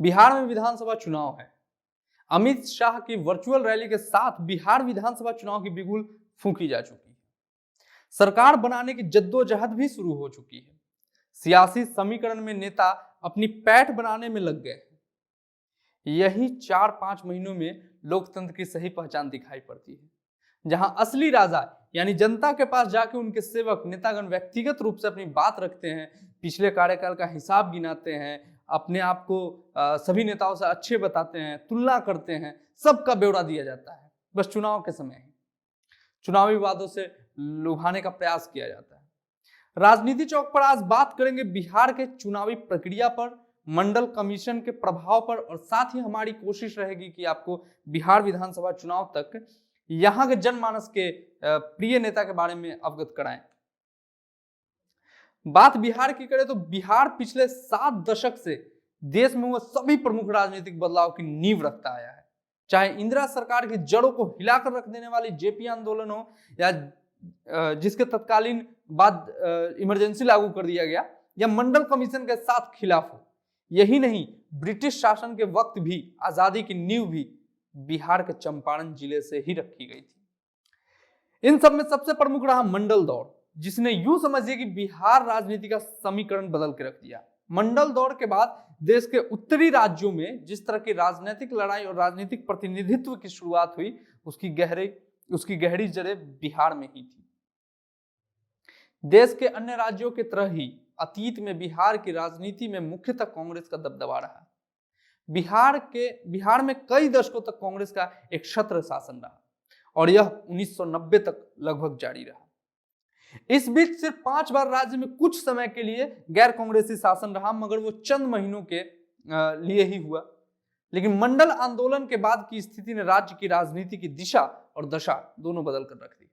बिहार में विधानसभा चुनाव है। अमित शाह की वर्चुअल रैली के साथ बिहार विधानसभा चुनाव की बिगुल फूंकी जा चुकी है। सरकार बनाने की जद्दोजहद भी शुरू हो चुकी है। सियासी समीकरण में नेता अपनी पैठ बनाने में लग गए हैं। यही 4-5 महीनों में लोकतंत्र की सही पहचान दिखाई पड़ती है, जहां असली राजा यानी जनता के पास जाके उनके सेवक नेतागण व्यक्तिगत रूप से अपनी बात रखते हैं, पिछले कार्यकाल का हिसाब गिनाते हैं, अपने आप को सभी नेताओं से अच्छे बताते हैं, तुलना करते हैं, सबका ब्यौरा दिया जाता है। बस चुनाव के समय ही चुनावी वादों से लुभाने का प्रयास किया जाता है। राजनीति चौक पर आज बात करेंगे बिहार के चुनावी प्रक्रिया पर, मंडल कमीशन के प्रभाव पर, और साथ ही हमारी कोशिश रहेगी कि आपको बिहार विधानसभा चुनाव तक यहां के जनमानस के प्रिय नेता के बारे में अवगत कराएं। बात बिहार की करें तो बिहार पिछले 7 दशक से देश में हुए सभी प्रमुख राजनीतिक बदलाव की नींव रखता आया है। चाहे इंदिरा सरकार की जड़ों को हिलाकर रख देने वाली जेपी आंदोलन हो, या जिसके तत्कालीन बाद इमरजेंसी लागू कर दिया गया, या मंडल कमीशन के साथ खिलाफ हो। यही नहीं, ब्रिटिश शासन के वक्त भी आजादी की नींव भी बिहार के चंपारण जिले से ही रखी गई थी। इन सब में सबसे प्रमुख रहा मंडल दौर, जिसने यूं समझिए कि बिहार राजनीति का समीकरण बदल के रख दिया। मंडल दौर के बाद देश के उत्तरी राज्यों में जिस तरह की राजनीतिक लड़ाई और राजनीतिक प्रतिनिधित्व की शुरुआत हुई, उसकी गहरी जड़ें बिहार में ही थी। देश के अन्य राज्यों की तरह ही अतीत में बिहार की राजनीति में मुख्यतः कांग्रेस का दबदबा रहा। बिहार में कई दशकों तक कांग्रेस का एक छत्र शासन रहा, और यह 1990 तक लगभग जारी रहा। इस बीच सिर्फ 5 बार राज्य में कुछ समय के लिए गैर कांग्रेसी शासन रहा, मगर वो चंद महीनों के लिए ही हुआ। लेकिन मंडल आंदोलन के बाद की स्थिति ने राज्य की राजनीति की दिशा और दशा दोनों बदल कर रख दी।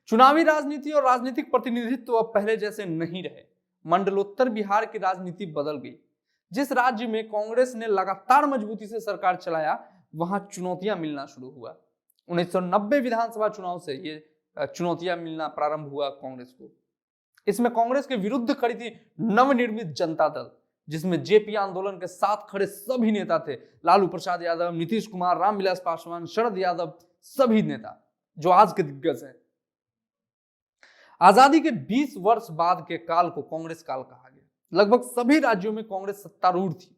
चुनावी राजनीति और राजनीतिक प्रतिनिधित्व अब पहले जैसे नहीं रहे। मंडलोत्तर बिहार की राजनीति बदल गई। जिस राज्य में कांग्रेस ने लगातार मजबूती से सरकार चलाया, वहां चुनौतियां मिलना शुरू हुआ। 1990 विधानसभा चुनाव से ये चुनौतियां मिलना प्रारंभ हुआ कांग्रेस को। इसमें कांग्रेस के विरुद्ध खड़ी थी नवनिर्मित जनता दल, जिसमें जेपी आंदोलन के साथ खड़े सभी नेता थे। लालू प्रसाद यादव, नीतीश कुमार, रामविलास पासवान, शरद यादव, सभी नेता जो आज के दिग्गज हैं। आजादी के 20 वर्ष बाद के काल को कांग्रेस काल कहा गया। लगभग सभी राज्यों में कांग्रेस सत्तारूढ़ थी।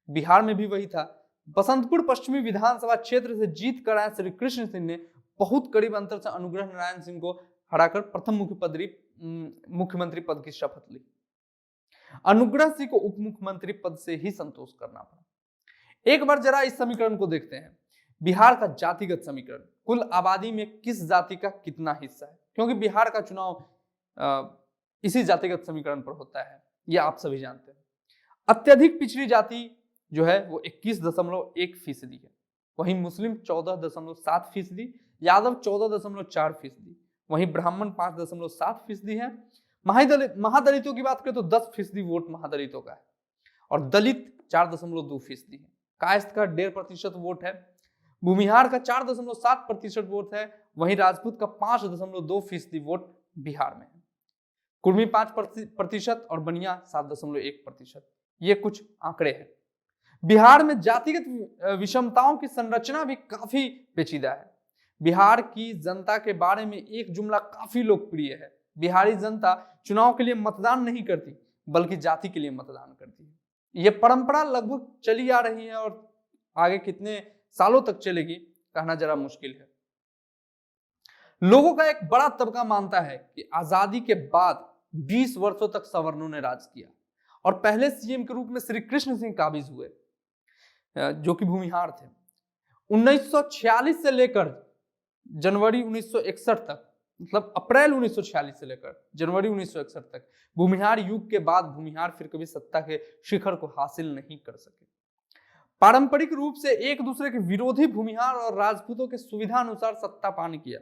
बिहार में भी वही था। बसंतपुर पश्चिमी विधानसभा क्षेत्र से जीत कर आए श्री कृष्ण सिंह ने बहुत करीब अंतर से अनुग्रह नारायण सिंह को हराकर प्रथम मुख्यमंत्री पद की शपथ ली। अनुग्रह सिंह को उप मुख्यमंत्री पद से ही संतोष करना पड़ा। एक बार जरा इस समीकरण को देखते हैं। बिहार का जातिगत समीकरण, कुल आबादी में किस जाति का कितना हिस्सा है, क्योंकि बिहार का चुनाव इसी जातिगत समीकरण पर होता है, यह आप सभी जानते हैं। अत्यधिक पिछड़ी जाति जो है वो 21.1% है। वहीं मुस्लिम 14.7%, यादव 14.4%, वहीं ब्राह्मण 5.7% है। महादलितों की बात करें तो 10% वोट महादलितों का है, और दलित 4.2% है। कायस्थ का 1.5% वोट है। भूमिहार का 4.7% वोट है। वहीं राजपूत का 5.2% वोट बिहार में है। कुर्मी 5% और बनिया 7.1%। ये कुछ आंकड़े हैं। बिहार में जातिगत विषमताओं की संरचना भी काफी पेचीदा है। बिहार की जनता के बारे में एक जुमला काफी लोकप्रिय है। बिहारी जनता चुनाव के लिए मतदान नहीं करती, बल्कि जाति के लिए मतदान करती है। यह परंपरा लगभग चली आ रही है, और आगे कितने सालों तक चलेगी कहना जरा मुश्किल है। लोगों का एक बड़ा तबका मानता है कि आजादी के बाद 20 वर्षों तक सवर्णों ने राज किया, और पहले सीएम के रूप में श्री कृष्ण सिंह काबिज हुए, जो कि भूमिहार थे। 1946 से लेकर जनवरी 1961 तक, मतलब अप्रैल 1946 से लेकर जनवरी 1961 तक भूमिहार युग के बाद भूमिहार फिर कभी सत्ता के शिखर को हासिल नहीं कर सके। पारंपरिक रूप से एक दूसरे के विरोधी भूमिहार और राजपूतों के सुविधा अनुसार सत्ता पान किया,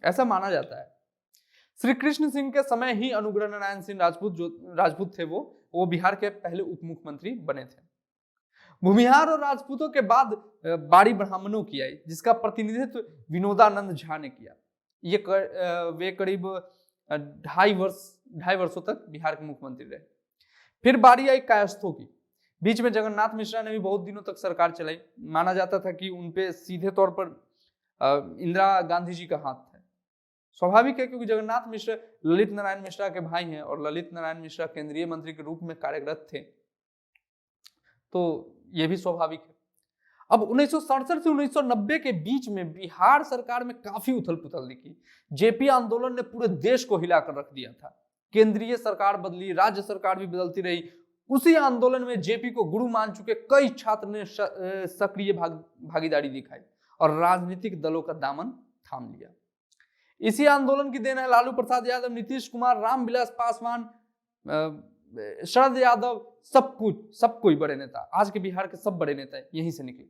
ऐसा माना जाता है। श्री कृष्ण सिंह के समय ही अनुग्रह नारायण सिंह राजपूत थे, वो बिहार के पहले उप मुख्यमंत्री बने थे। भूमिहार और राजपूतों के बाद बाड़ी ब्राह्मणों की आई, जिसका प्रतिनिधित्व विनोदानंद झा ने किया। वे करीब 2.5 वर्षों तक बिहार के मुख्यमंत्री रहे। फिर बारी आई कायस्थों की। बीच में जगन्नाथ मिश्रा ने भी बहुत दिनों तक सरकार चलाई। माना जाता था कि उनपे सीधे तौर पर इंदिरा गांधी जी का हाथ है। स्वाभाविक है क्योंकि जगन्नाथ मिश्र ललित नारायण मिश्रा के भाई हैं और ललित नारायण मिश्रा केंद्रीय मंत्री के रूप में कार्यरत थे, तो यह भी स्वाभाविक है। अब 1967 से 1990 के बीच में बिहार सरकार में काफी उथल पुथल दिखी। जेपी आंदोलन ने पूरे देश को हिलाकर रख दिया था। केंद्रीय सरकार बदली, राज्य सरकार भी बदलती रही। उसी आंदोलन में जेपी को गुरु मान चुके कई छात्र ने सक्रिय भागीदारी दिखाई और राजनीतिक दलों का दामन थाम लिया। इसी आंदोलन की देन है लालू प्रसाद यादव, नीतीश कुमार, रामविलास पासवान, शरद यादव, सब कोई बड़े नेता, आज के बिहार के सब बड़े नेता यहीं से निकले।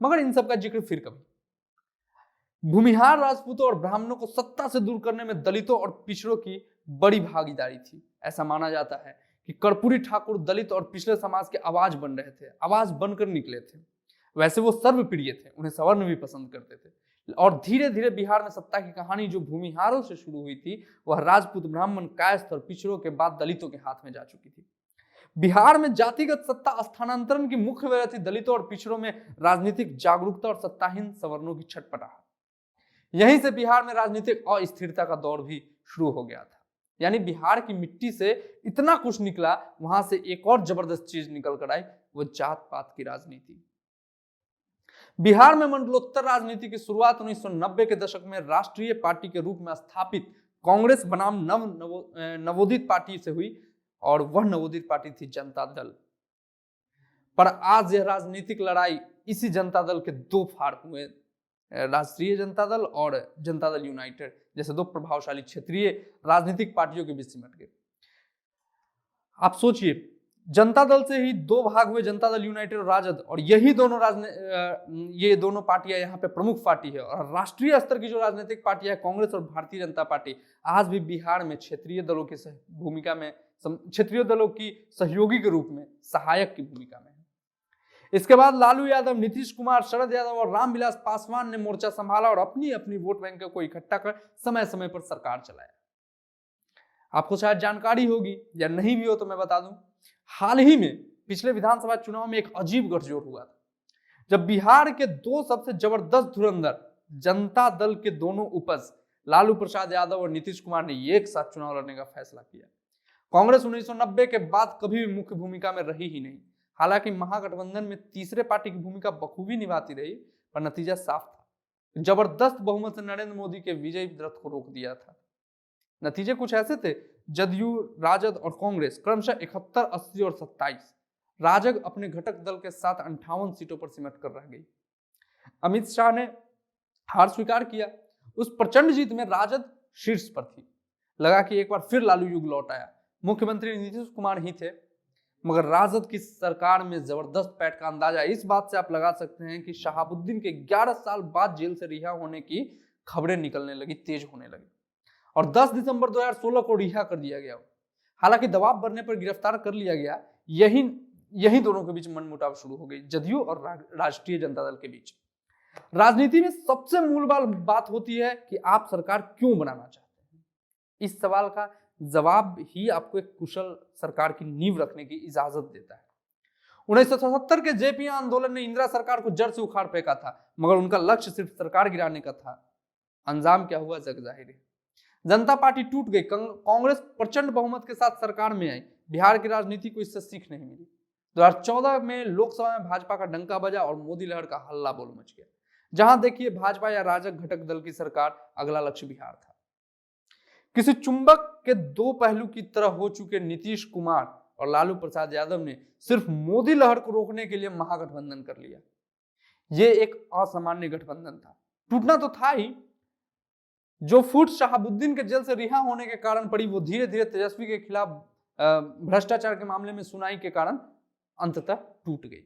मगर इन सब का जिक्र फिर कभी। भूमिहार राजपूतों और ब्राह्मणों को सत्ता से दूर करने में दलितों और पिछड़ों की बड़ी भागीदारी थी। ऐसा माना जाता है कि कर्पूरी ठाकुर दलित और पिछड़े समाज के आवाज बन रहे थे, आवाज बनकर निकले थे। वैसे वो सर्वप्रिय थे, उन्हें सवर्ण भी पसंद करते थे। और धीरे धीरे बिहार में सत्ता की कहानी जो भूमिहारों से शुरू हुई थी, वह राजपूत, ब्राह्मण, कायस्थ और पिछड़ों के बाद दलितों के हाथ में जा चुकी थी। बिहार में जातिगत सत्ता स्थानांतरण की मुख्य वजह थी दलितों और पिछड़ों में राजनीतिक जागरूकता और सत्ताहीन सवर्णों की छटपटाहट। यहीं से बिहार में राजनीतिक अस्थिरता का दौर भी शुरू हो गया था। यानी बिहार की मिट्टी से इतना कुछ निकला, वहां से एक और जबरदस्त चीज निकल कर आई, वो जात पात की राजनीति। बिहार में मंडलोत्तर राजनीति की शुरुआत 1990 के दशक में राष्ट्रीय पार्टी के रूप में स्थापित कांग्रेस बनाम नवोदित पार्टी से हुई और वह नवोदित पार्टी थी जनता दल। पर आज यह राजनीतिक लड़ाई इसी जनता दल के दो फाड़ हुए, राष्ट्रीय जनता दल और जनता दल यूनाइटेड जैसे दो प्रभावशाली क्षेत्रीय राजनीतिक पार्टियों के बीच सिमट गए। आप सोचिए, जनता दल से ही दो भाग हुए, जनता दल यूनाइटेड और राजद, और यही दोनों ये दोनों पार्टियां यहाँ पे प्रमुख पार्टी है। और राष्ट्रीय स्तर की जो राजनीतिक पार्टियां है कांग्रेस और भारतीय जनता पार्टी, आज भी बिहार में क्षेत्रीय दलों की भूमिका में, क्षेत्रीय दलों की सहयोगी के रूप में, सहायक की भूमिका में है। इसके बाद लालू यादव, नीतीश कुमार, शरद यादव और रामविलास पासवान ने मोर्चा संभाला और अपनी अपनी वोट बैंक को इकट्ठा कर समय समय पर सरकार चलाया। आपको शायद जानकारी होगी या नहीं भी हो तो मैं बता दूं, हाल ही में पिछले विधानसभा चुनाव में एक अजीब गठजोड़ हुआ था, जब बिहार के दो सबसे जबरदस्त धुरंधर जनता दल के दोनों उपज लालू प्रसाद यादव और नीतीश कुमार ने एक साथ चुनाव लड़ने का फैसला किया। कांग्रेस 1990 के बाद कभी भी मुख्य भूमिका में रही ही नहीं। हालांकि महागठबंधन में तीसरे पार्टी की भूमिका बखूबी निभाती रही, पर नतीजा साफ था। जबरदस्त बहुमत से नरेंद्र मोदी के विजयी रथ को रोक दिया था। नतीजे कुछ ऐसे थे, जदयू, राजद और कांग्रेस क्रमशः 71, 80 और 27। राजग अपने घटक दल के साथ 58 सीटों पर सिमट कर रह गई। अमित शाह ने हार स्वीकार किया। उस प्रचंड जीत में राजद शीर्ष पर थी। लगा कि एक बार फिर लालू युग लौट आया। मुख्यमंत्री नीतीश कुमार ही थे, मगर राजद की सरकार में जबरदस्त पैठ का अंदाजा इस बात से आप लगा सकते हैं कि शहाबुद्दीन के 11 साल बाद जेल से रिहा होने की खबरें निकलने लगी, तेज होने लगी और 10 दिसंबर 2016 को रिहा कर दिया गया। हालांकि दबाव बढ़ने पर गिरफ्तार कर लिया गया। यही दोनों के बीच मनमुटाव शुरू हो गई, जदयू और राष्ट्रीय जनता दल के बीच। राजनीति में सबसे मूल बात होती है कि आप सरकार क्यों बनाना चाहते हैं। इस सवाल का जवाब ही आपको एक कुशल सरकार की नींव रखने की इजाजत देता है। 1977 के जेपी आंदोलन ने इंदिरा सरकार को जड़ से उखाड़ फेंका था, मगर उनका लक्ष्य सिर्फ सरकार गिराने का था। अंजाम क्या हुआ जग जाहिर है। जनता पार्टी टूट गई। कांग्रेस प्रचंड बहुमत के साथ सरकार में आई। बिहार की राजनीति को इससे सीख नहीं मिली। 2014 में लोकसभा में भाजपा का डंका बजा और मोदी लहर का हल्ला बोल मच गया। जहां देखिए भाजपा या राजग घटक दल की सरकार, अगला लक्ष्य बिहार था। किसी चुंबक के दो पहलू की तरह हो चुके नीतीश कुमार और लालू प्रसाद यादव ने सिर्फ मोदी लहर को रोकने के लिए महागठबंधन कर लिया। यह एक असामान्य गठबंधन था। टूटना तो था ही। जो फूट शहाबुद्दीन के जेल से रिहा होने के कारण पड़ी, वो धीरे धीरे तेजस्वी के खिलाफ भ्रष्टाचार के मामले में सुनाई के कारण अंततः टूट गई।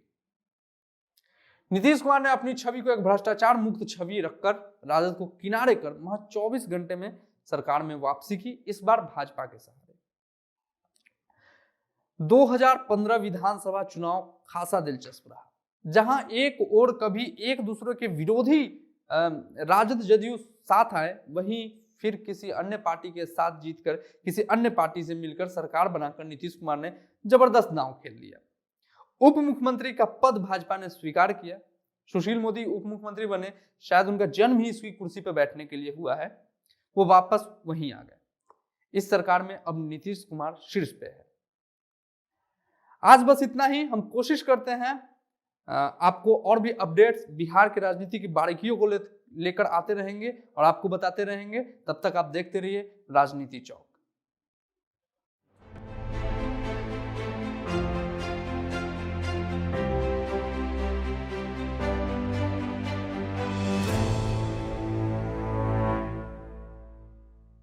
नीतीश कुमार ने अपनी छवि को एक भ्रष्टाचार मुक्त छवि रखकर राजद को किनारे कर महज 24 घंटे में सरकार में वापसी की, इस बार भाजपा के सहारे। 2015 विधानसभा चुनाव खासा दिलचस्प रहा, जहां एक ओर कभी एक दूसरे के विरोधी राजद जदयू साथ आए, वहीं फिर किसी अन्य पार्टी के साथ जीतकर किसी अन्य पार्टी से मिलकर सरकार बनाकर नीतीश कुमार ने जबरदस्त दांव खेल लिया। उप मुख्यमंत्री का पद भाजपा ने स्वीकार किया। सुशील मोदी उप मुख्यमंत्री बने, शायद उनका जन्म ही इसकी कुर्सी पर बैठने के लिए हुआ है, वो वापस वहीं आ गए। इस सरकार में अब नीतीश कुमार शीर्ष पे है। आज बस इतना ही। हम कोशिश करते हैं आपको और भी अपडेट्स बिहार की राजनीति की बारीकियों को लेकर आते रहेंगे और आपको बताते रहेंगे। तब तक आप देखते रहिए राजनीति चौक।